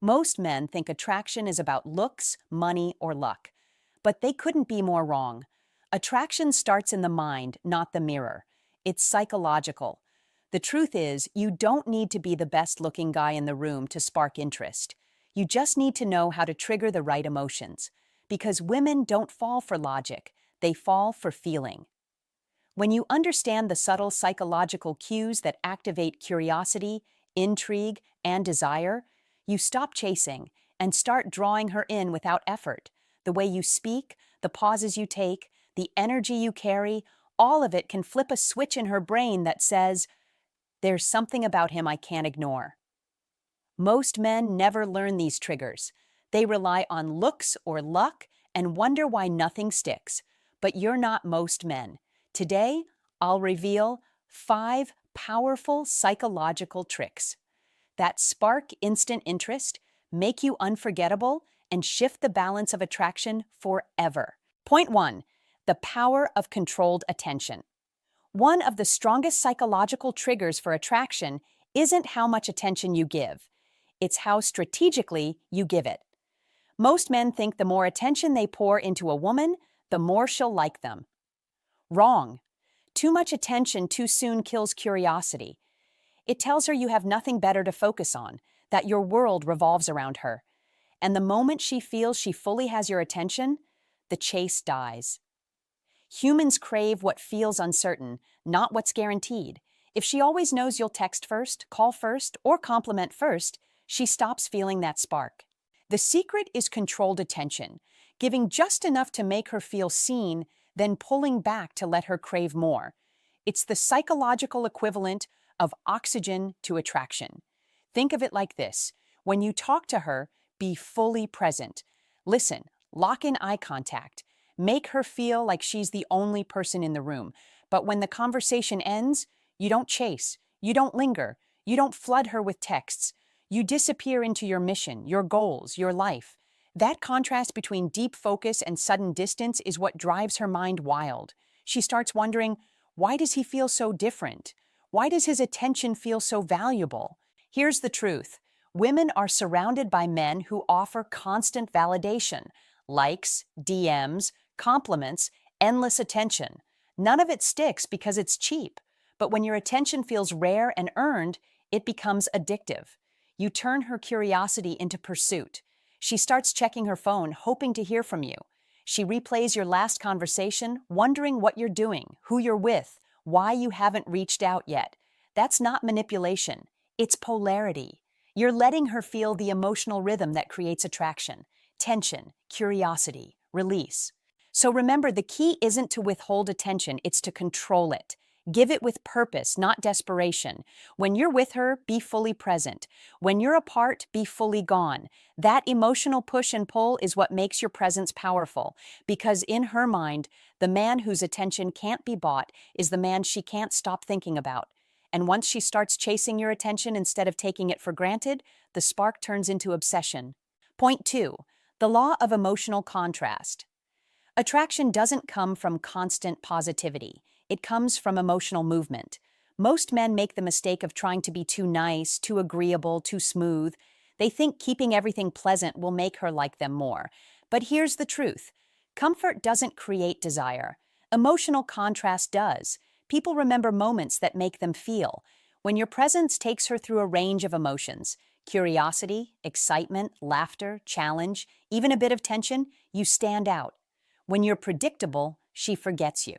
Most men think attraction is about looks, money, or luck. But they couldn't be more wrong. Attraction starts in the mind, not the mirror. It's psychological. The truth is, you don't need to be the best looking guy in the room to spark interest. You just need to know how to trigger the right emotions. Because women don't fall for logic, they fall for feeling. When you understand the subtle psychological cues that activate curiosity, intrigue, and desire, you stop chasing and start drawing her in without effort. The way you speak, the pauses you take, the energy you carry, all of it can flip a switch in her brain that says, "There's something about him I can't ignore." Most men never learn these triggers. They rely on looks or luck and wonder why nothing sticks. But you're not most men. Today, I'll reveal 5 powerful psychological tricks that spark instant interest, make you unforgettable, and shift the balance of attraction forever. Point 1. The power of controlled attention. One of the strongest psychological triggers for attraction isn't how much attention you give. It's how strategically you give it. Most men think the more attention they pour into a woman, the more she'll like them. Wrong. Too much attention too soon kills curiosity. It tells her you have nothing better to focus on, that your world revolves around her. And the moment she feels she fully has your attention, the chase dies. Humans crave what feels uncertain, not what's guaranteed. If she always knows you'll text first, call first, or compliment first, she stops feeling that spark. The secret is controlled attention, giving just enough to make her feel seen, then pulling back to let her crave more. It's the psychological equivalent of oxygen to attraction. Think of it like this. When you talk to her, be fully present. Listen, lock in eye contact. Make her feel like she's the only person in the room. But when the conversation ends, you don't chase, you don't linger, you don't flood her with texts. You disappear into your mission, your goals, your life. That contrast between deep focus and sudden distance is what drives her mind wild. She starts wondering, why does he feel so different? Why does his attention feel so valuable? Here's the truth. Women are surrounded by men who offer constant validation, likes, DMs, compliments, endless attention. None of it sticks because it's cheap. But when your attention feels rare and earned, it becomes addictive. You turn her curiosity into pursuit. She starts checking her phone, hoping to hear from you. She replays your last conversation, wondering what you're doing, who you're with, why you haven't reached out yet. That's not manipulation. It's polarity. You're letting her feel the emotional rhythm that creates attraction, tension, curiosity, release. So remember, the key isn't to withhold attention, it's to control it. Give it with purpose, not desperation. When you're with her, be fully present. When you're apart, be fully gone. That emotional push and pull is what makes your presence powerful, because in her mind, the man whose attention can't be bought is the man she can't stop thinking about. And once she starts chasing your attention instead of taking it for granted, the spark turns into obsession. Point 2. The law of emotional contrast. Attraction doesn't come from constant positivity. It comes from emotional movement. Most men make the mistake of trying to be too nice, too agreeable, too smooth. They think keeping everything pleasant will make her like them more. But here's the truth. Comfort doesn't create desire. Emotional contrast does. People remember moments that make them feel. When your presence takes her through a range of emotions, curiosity, excitement, laughter, challenge, even a bit of tension, you stand out. When you're predictable, she forgets you.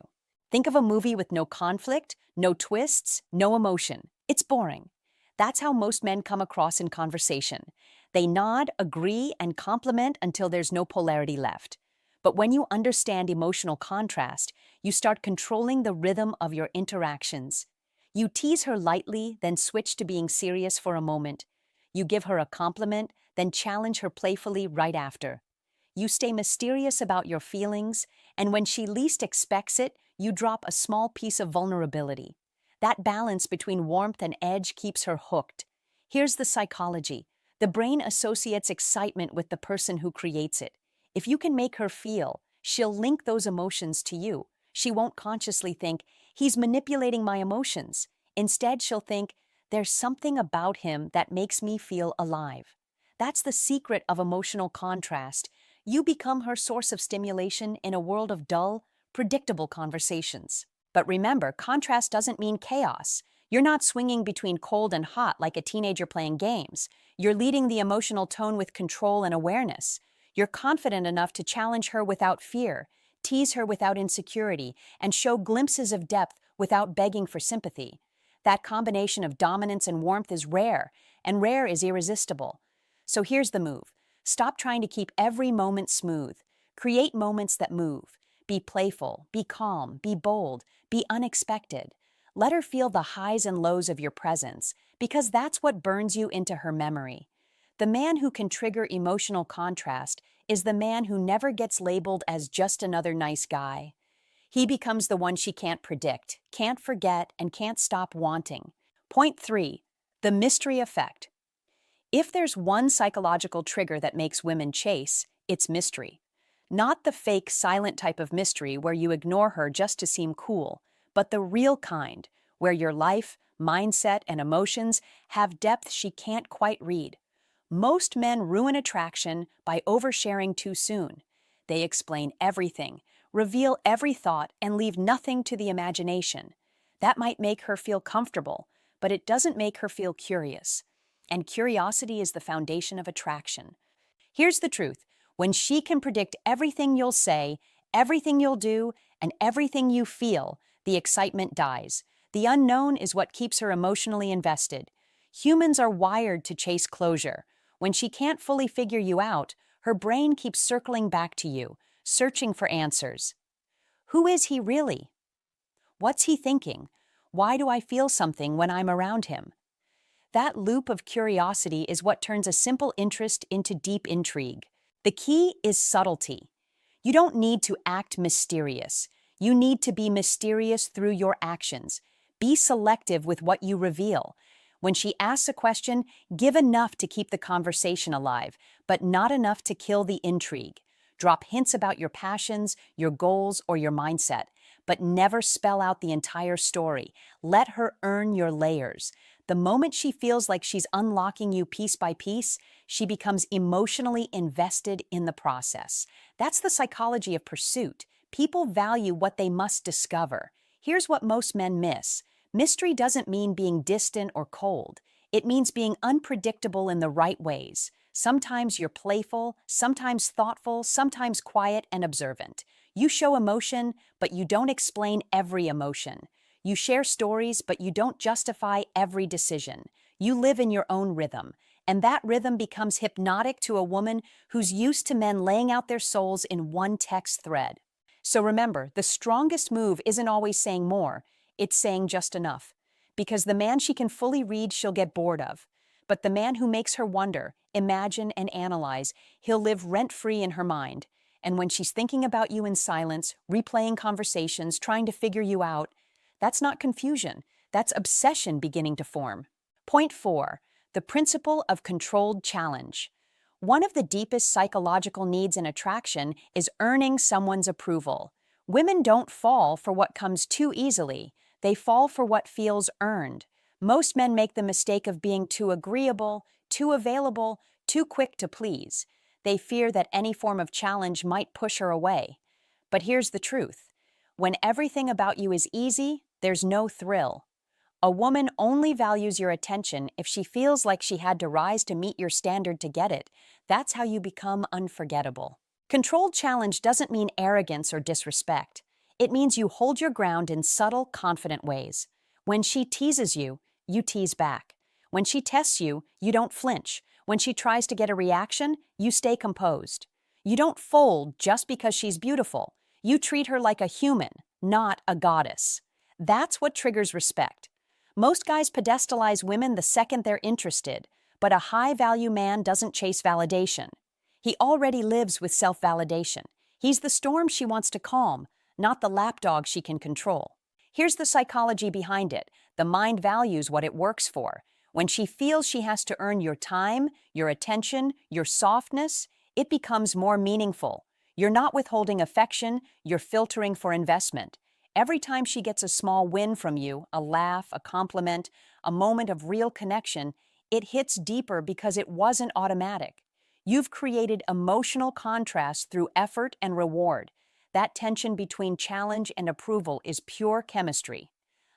Think of a movie with no conflict, no twists, no emotion. It's boring. That's how most men come across in conversation. They nod, agree, and compliment until there's no polarity left. But when you understand emotional contrast, you start controlling the rhythm of your interactions. You tease her lightly, then switch to being serious for a moment. You give her a compliment, then challenge her playfully right after. You stay mysterious about your feelings, and when she least expects it, you drop a small piece of vulnerability. That balance between warmth and edge keeps her hooked. Here's the psychology. The brain associates excitement with the person who creates it. If you can make her feel, she'll link those emotions to you. She won't consciously think, he's manipulating my emotions. Instead, she'll think, there's something about him that makes me feel alive. That's the secret of emotional contrast. You become her source of stimulation in a world of dull, predictable conversations. But remember, contrast doesn't mean chaos. You're not swinging between cold and hot like a teenager playing games. You're leading the emotional tone with control and awareness. You're confident enough to challenge her without fear, tease her without insecurity, and show glimpses of depth without begging for sympathy. That combination of dominance and warmth is rare, and rare is irresistible. So here's the move. Stop trying to keep every moment smooth. Create moments that move. Be playful, be calm, be bold, be unexpected. Let her feel the highs and lows of your presence, because that's what burns you into her memory. The man who can trigger emotional contrast is the man who never gets labeled as just another nice guy. He becomes the one she can't predict, can't forget, and can't stop wanting. Point 3. The mystery effect. If there's one psychological trigger that makes women chase, it's mystery. Not the fake, silent type of mystery where you ignore her just to seem cool, but the real kind, where your life, mindset, and emotions have depth she can't quite read. Most men ruin attraction by oversharing too soon. They explain everything, reveal every thought, and leave nothing to the imagination. That might make her feel comfortable, but it doesn't make her feel curious. And curiosity is the foundation of attraction. Here's the truth. When she can predict everything you'll say, everything you'll do, and everything you feel, the excitement dies. The unknown is what keeps her emotionally invested. Humans are wired to chase closure. When she can't fully figure you out, her brain keeps circling back to you, searching for answers. Who is he really? What's he thinking? Why do I feel something when I'm around him? That loop of curiosity is what turns a simple interest into deep intrigue. The key is subtlety. You don't need to act mysterious. You need to be mysterious through your actions. Be selective with what you reveal. When she asks a question, give enough to keep the conversation alive, but not enough to kill the intrigue. Drop hints about your passions, your goals, or your mindset, but never spell out the entire story. Let her earn your layers. The moment she feels like she's unlocking you piece by piece, she becomes emotionally invested in the process. That's the psychology of pursuit. People value what they must discover. Here's what most men miss. Mystery doesn't mean being distant or cold. It means being unpredictable in the right ways. Sometimes you're playful, sometimes thoughtful, sometimes quiet and observant. You show emotion, but you don't explain every emotion. You share stories, but you don't justify every decision. You live in your own rhythm, and that rhythm becomes hypnotic to a woman who's used to men laying out their souls in one text thread. So remember, the strongest move isn't always saying more, it's saying just enough. Because the man she can fully read, she'll get bored of. But the man who makes her wonder, imagine, and analyze, he'll live rent-free in her mind. And when she's thinking about you in silence, replaying conversations, trying to figure you out, that's not confusion. That's obsession beginning to form. Point 4. The principle of controlled challenge. One of the deepest psychological needs in attraction is earning someone's approval. Women don't fall for what comes too easily. They fall for what feels earned. Most men make the mistake of being too agreeable, too available, too quick to please. They fear that any form of challenge might push her away. But here's the truth. When everything about you is easy, there's no thrill. A woman only values your attention if she feels like she had to rise to meet your standard to get it. That's how you become unforgettable. Controlled challenge doesn't mean arrogance or disrespect. It means you hold your ground in subtle, confident ways. When she teases you, you tease back. When she tests you, you don't flinch. When she tries to get a reaction, you stay composed. You don't fold just because she's beautiful. You treat her like a human, not a goddess. That's what triggers respect. Most guys pedestalize women the second they're interested, but a high-value man doesn't chase validation. He already lives with self-validation. He's the storm she wants to calm, not the lapdog she can control. Here's the psychology behind it. The mind values what it works for. When she feels she has to earn your time, your attention, your softness, it becomes more meaningful. You're not withholding affection, you're filtering for investment. Every time she gets a small win from you, a laugh, a compliment, a moment of real connection, It hits deeper because it wasn't automatic. You've created emotional contrast through effort and reward. That tension between challenge and approval is pure chemistry.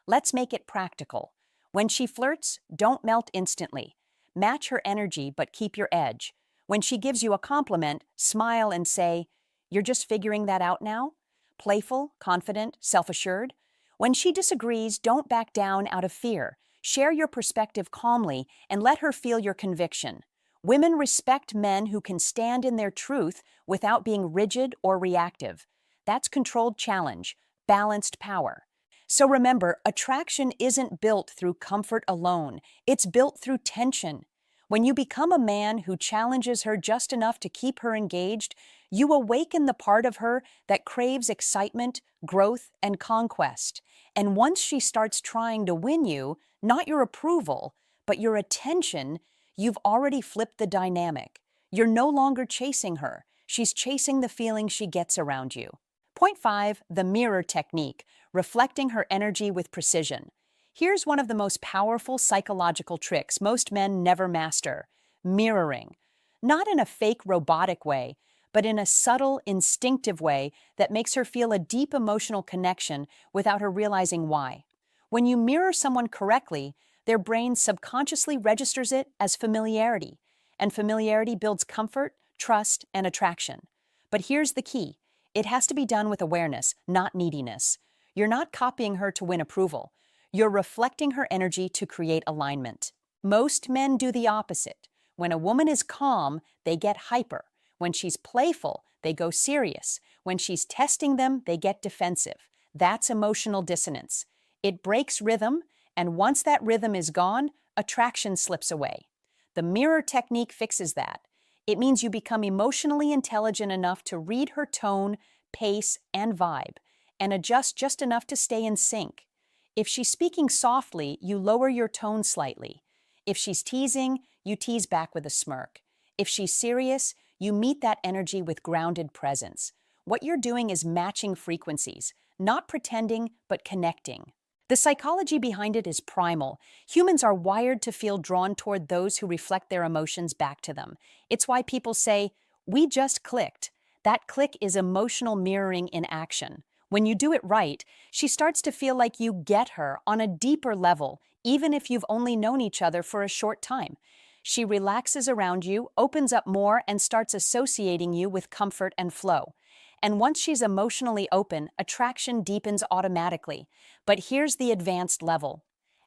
Let's make it practical. When she flirts, don't melt instantly. Match her energy, but keep your edge. When she gives you a compliment, smile and say, "You're just figuring that out now?" Playful, confident, self-assured. When she disagrees, don't back down out of fear. Share your perspective calmly and let her feel your conviction. Women respect men who can stand in their truth without being rigid or reactive. That's controlled challenge, balanced power. So remember, attraction isn't built through comfort alone. It's built through tension. When you become a man who challenges her just enough to keep her engaged, you awaken the part of her that craves excitement, growth, and conquest. And once she starts trying to win you, not your approval, but your attention, you've already flipped the dynamic. You're no longer chasing her. She's chasing the feeling she gets around you. Point 5, the mirror technique, reflecting her energy with precision. Here's one of the most powerful psychological tricks most men never master: mirroring. Not in a fake robotic way, but in a subtle, instinctive way that makes her feel a deep emotional connection without her realizing why. When you mirror someone correctly, their brain subconsciously registers it as familiarity, and familiarity builds comfort, trust, and attraction. But here's the key: it has to be done with awareness, not neediness. You're not copying her to win approval. You're reflecting her energy to create alignment. Most men do the opposite. When a woman is calm, they get hyper. When she's playful, they go serious. When she's testing them, they get defensive. That's emotional dissonance. It breaks rhythm, and once that rhythm is gone, attraction slips away. The mirror technique fixes that. It means you become emotionally intelligent enough to read her tone, pace, and vibe, and adjust just enough to stay in sync. If she's speaking softly, you lower your tone slightly. If she's teasing, you tease back with a smirk. If she's serious, you meet that energy with grounded presence. What you're doing is matching frequencies, not pretending, but connecting. The psychology behind it is primal. Humans are wired to feel drawn toward those who reflect their emotions back to them. It's why people say, "We just clicked." That click is emotional mirroring in action. When you do it right, she starts to feel like you get her on a deeper level, even if you've only known each other for a short time. She relaxes around you, opens up more, and starts associating you with comfort and flow. And once she's emotionally open, attraction deepens automatically. But here's the advanced level.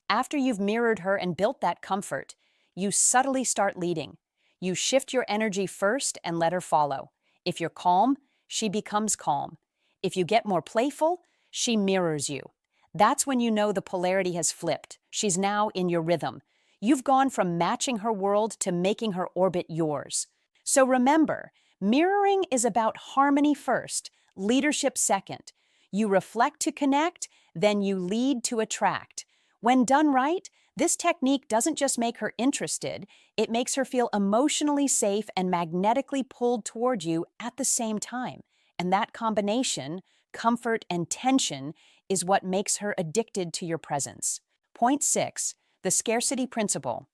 After you've mirrored her and built that comfort, you subtly start leading. You shift your energy first and let her follow. If you're calm, she becomes calm. If you get more playful, she mirrors you. That's when you know the polarity has flipped. She's now in your rhythm. You've gone from matching her world to making her orbit yours. So remember, mirroring is about harmony first, leadership second. You reflect to connect, then you lead to attract. When done right, this technique doesn't just make her interested, it makes her feel emotionally safe and magnetically pulled toward you at the same time. And that combination, comfort and tension, is what makes her addicted to your presence. Point 6, the scarcity principle.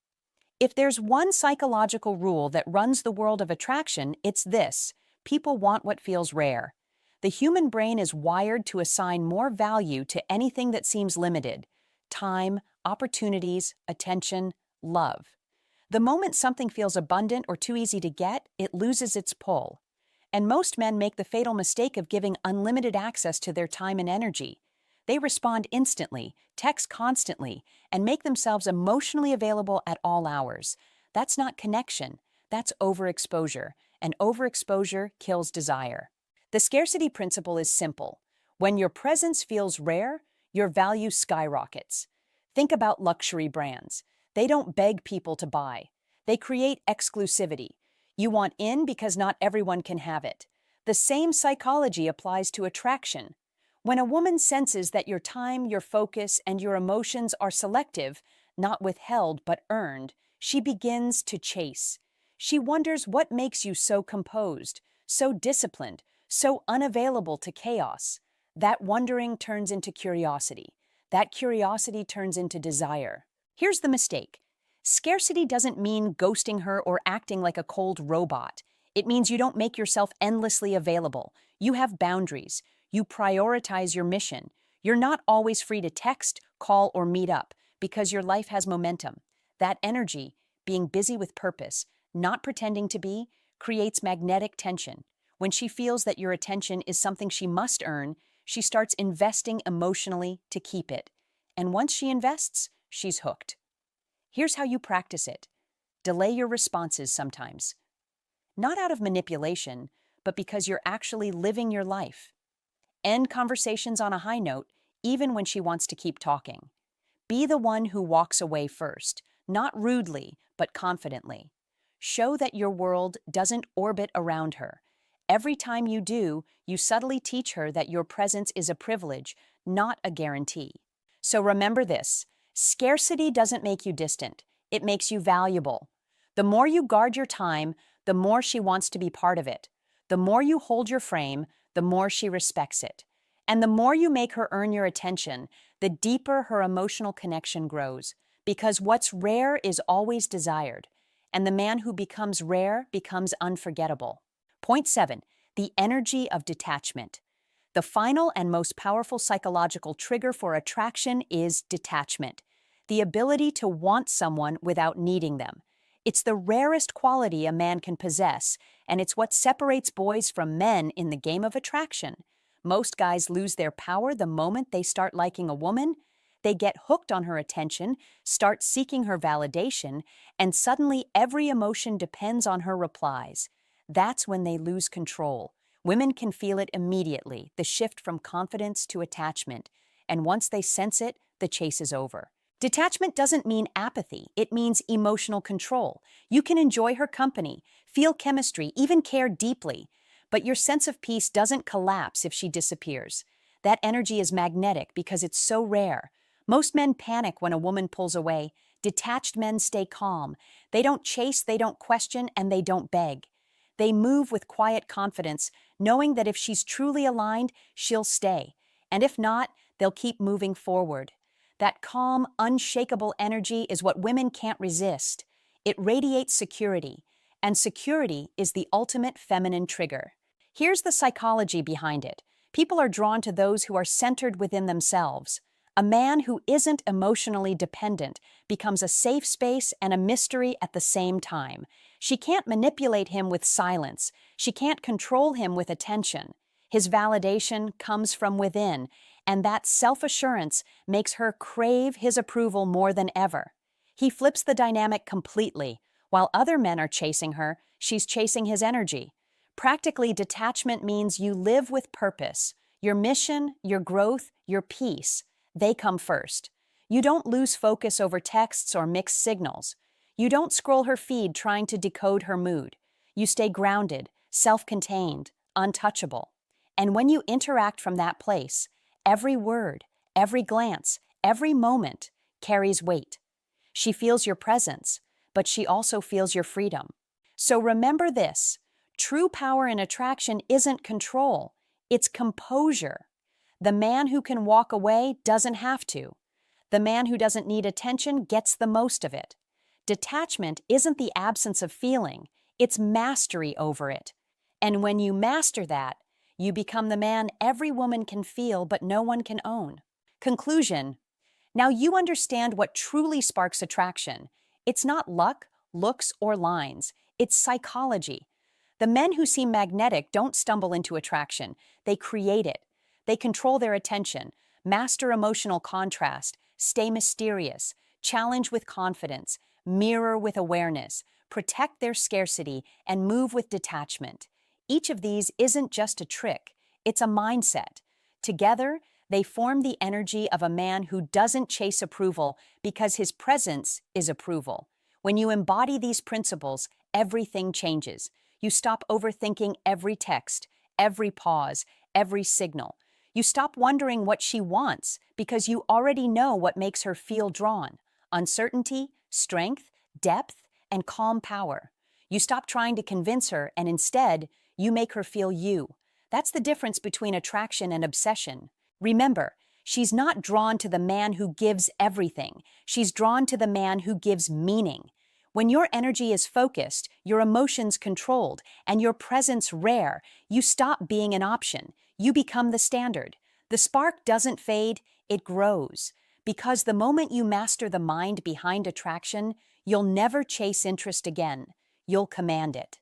If there's one psychological rule that runs the world of attraction, it's this: people want what feels rare. The human brain is wired to assign more value to anything that seems limited: time, opportunities, attention, love. The moment something feels abundant or too easy to get, it loses its pull. And most men make the fatal mistake of giving unlimited access to their time and energy. They respond instantly, text constantly, and make themselves emotionally available at all hours. That's not connection, that's overexposure, and overexposure kills desire. The scarcity principle is simple. When your presence feels rare, your value skyrockets. Think about luxury brands. They don't beg people to buy. They create exclusivity. You want in because not everyone can have it. The same psychology applies to attraction. When a woman senses that your time, your focus, and your emotions are selective, not withheld but earned, she begins to chase. She wonders what makes you so composed, so disciplined, so unavailable to chaos. That wondering turns into curiosity. That curiosity turns into desire. Here's the mistake. Scarcity doesn't mean ghosting her or acting like a cold robot. It means you don't make yourself endlessly available. You have boundaries. You prioritize your mission. You're not always free to text, call, or meet up because your life has momentum. That energy, being busy with purpose, not pretending to be, creates magnetic tension. When she feels that your attention is something she must earn, she starts investing emotionally to keep it. And once she invests, she's hooked. Here's how you practice it. Delay your responses sometimes. Not out of manipulation, but because you're actually living your life. End conversations on a high note, even when she wants to keep talking. Be the one who walks away first, not rudely, but confidently. Show that your world doesn't orbit around her. Every time you do, you subtly teach her that your presence is a privilege, not a guarantee. So remember this: scarcity doesn't make you distant, it makes you valuable. The more you guard your time, the more she wants to be part of it. The more you hold your frame, the more she respects it. And the more you make her earn your attention, the deeper her emotional connection grows. Because what's rare is always desired, and the man who becomes rare becomes unforgettable. Point 7. The energy of detachment. The final and most powerful psychological trigger for attraction is detachment, the ability to want someone without needing them. It's the rarest quality a man can possess, and it's what separates boys from men in the game of attraction. Most guys lose their power the moment they start liking a woman. They get hooked on her attention, start seeking her validation, and suddenly every emotion depends on her replies. That's when they lose control. Women can feel it immediately, the shift from confidence to attachment, and once they sense it, the chase is over. Detachment doesn't mean apathy, it means emotional control. You can enjoy her company, feel chemistry, even care deeply, but your sense of peace doesn't collapse if she disappears. That energy is magnetic because it's so rare. Most men panic when a woman pulls away. Detached men stay calm. They don't chase, they don't question, and they don't beg. They move with quiet confidence, knowing that if she's truly aligned, she'll stay. And if not, they'll keep moving forward. That calm, unshakable energy is what women can't resist. It radiates security, and security is the ultimate feminine trigger. Here's the psychology behind it. People are drawn to those who are centered within themselves. A man who isn't emotionally dependent becomes a safe space and a mystery at the same time. She can't manipulate him with silence. She can't control him with attention. His validation comes from within, and that self-assurance makes her crave his approval more than ever. He flips the dynamic completely. While other men are chasing her, she's chasing his energy. Practically, detachment means you live with purpose. Your mission, your growth, your peace, they come first. You don't lose focus over texts or mixed signals. You don't scroll her feed trying to decode her mood. You stay grounded, self-contained, untouchable. And when you interact from that place, every word, every glance, every moment carries weight. She feels your presence, but she also feels your freedom. So remember this: true power in attraction isn't control, it's composure. The man who can walk away doesn't have to. The man who doesn't need attention gets the most of it. Detachment isn't the absence of feeling, it's mastery over it. And when you master that, you become the man every woman can feel but no one can own. Conclusion: now you understand what truly sparks attraction. It's not luck, looks, or lines. It's psychology. The men who seem magnetic don't stumble into attraction. They create it. They control their attention, master emotional contrast, stay mysterious, challenge with confidence, mirror with awareness, protect their scarcity, and move with detachment. Each of these isn't just a trick, it's a mindset. Together, they form the energy of a man who doesn't chase approval because his presence is approval. When you embody these principles, everything changes. You stop overthinking every text, every pause, every signal. You stop wondering what she wants because you already know what makes her feel drawn: uncertainty, strength, depth, and calm power. You stop trying to convince her, and instead, you make her feel you. That's the difference between attraction and obsession. Remember, She's not drawn to the man who gives everything. She's drawn to the man who gives meaning. When your energy is focused, your emotions controlled, and your presence rare, you stop being an option. You become the standard. The spark doesn't fade, it grows. Because the moment you master the mind behind attraction, you'll never chase interest again. You'll command it.